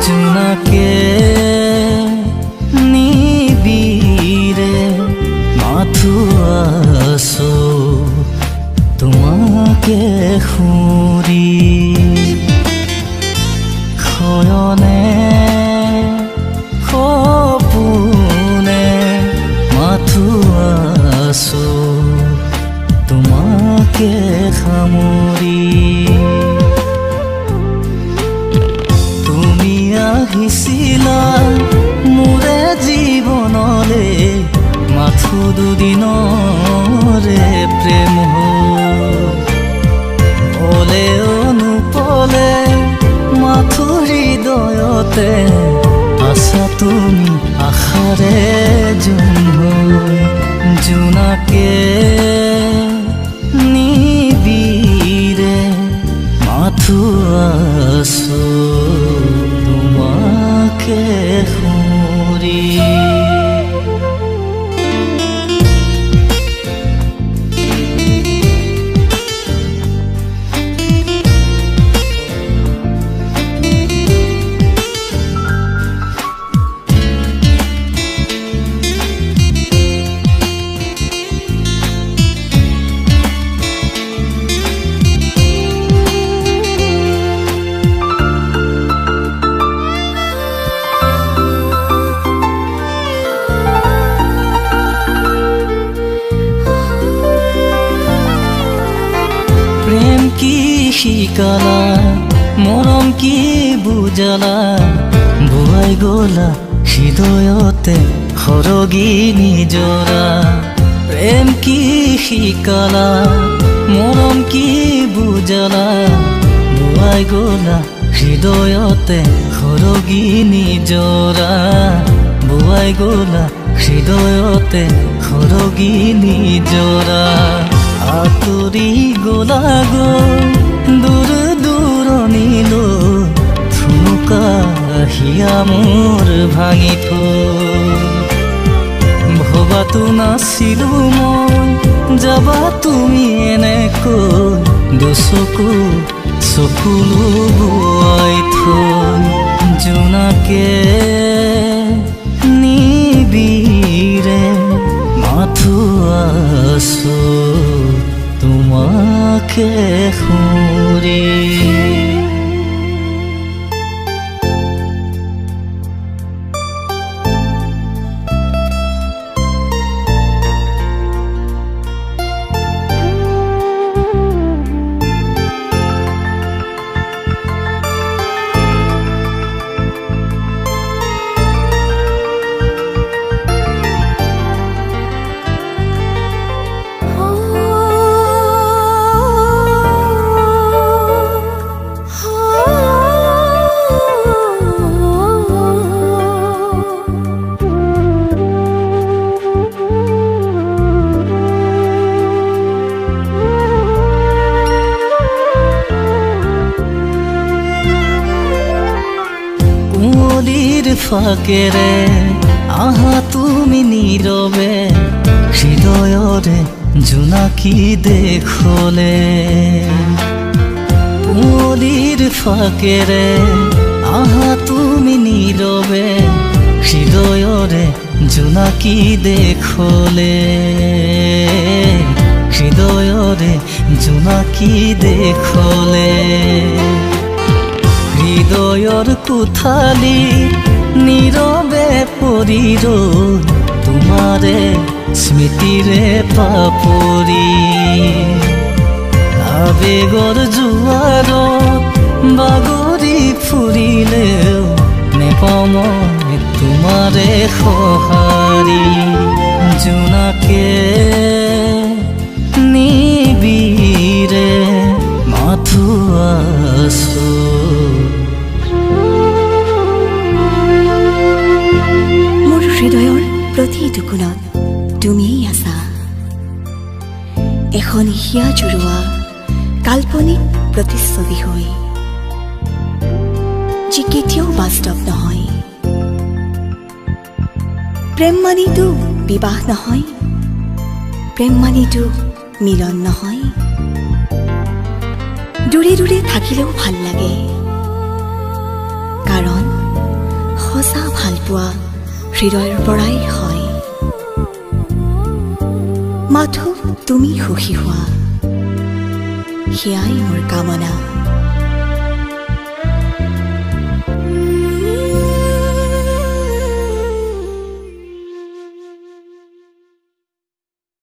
জোনাকে নিবিৰে মাথো আছো তোমাকে সুৰি খয়নে সপোনে মাথো আছো তোমাকে সামৰি তুমি আহিছিলা মোৰে জীৱনলে মাথো দুদিনৰে প্ৰেম পলে অনুপলে মাথো হৃদয়তে আছা তুমি আশাৰে জোনাকে নিবিৰে মাথো আছো তোমাকে সুৰি প্ৰেম কি শিকালা মৰম কি বুজালা বুৱাই গলা হৃদয়তে সৰগী নিজৰা প্ৰেম কি শিকালা মৰম কি বুজালা বুৱাই গলা হৃদয়তে সৰগী নিজৰা বুৱাই গলা হৃদয়তে সৰগী নিজৰা আঁতৰি গলা দূৰ দূৰণিলৈ থুনুকা হিয়া মোৰ ভাঙি ভবাতো নাছিলো মই যাবা তুমি এনেকৈ দুচকু চকুলো বোৱাই জোনাকে নিবিৰে মাথো আছো তোমাকে সুৰি ফাকেৰে আহা তুমি নীৰৱে হৃদয়ৰে জোনাকী দেখলে কুঁৱলীৰ ফাকেৰে আহা তুমি নীৰৱে হৃদয়ৰে জোনাকী দেখলে হৃদয়ৰে জোনাকী দেখলে হৃদয়ৰ কোঠালি নীৰৱে পৰি ৰ'ল তোমাৰে স্মৃতিৰে পাপৰি আবেগৰ জোৱাৰত বাগৰি ফুৰিলেও নেপাওঁ মই তোমাৰে সঁহাৰি জোনাকে নিবিৰে মাথো আছো হৃদয়ৰ প্ৰতিটো কোণত তুমিয়েই আছা এখন হিয়া জুৰুৱা কাল্পনিক প্ৰতিচ্ছবি হৈ যি কেতিয়াও বাস্তৱ নহয় প্ৰেম মানেতো বিবাহ নহয় প্ৰেম মানেতো মিলন নহয় দূৰে দূৰে থাকিলেও ভাল লাগে কাৰণ সঁচা ভালপোৱা হৃদয়ৰ পৰাই হয়। মাথো তুমি সুখী হোৱা, সেয়াই মোৰ কামনা।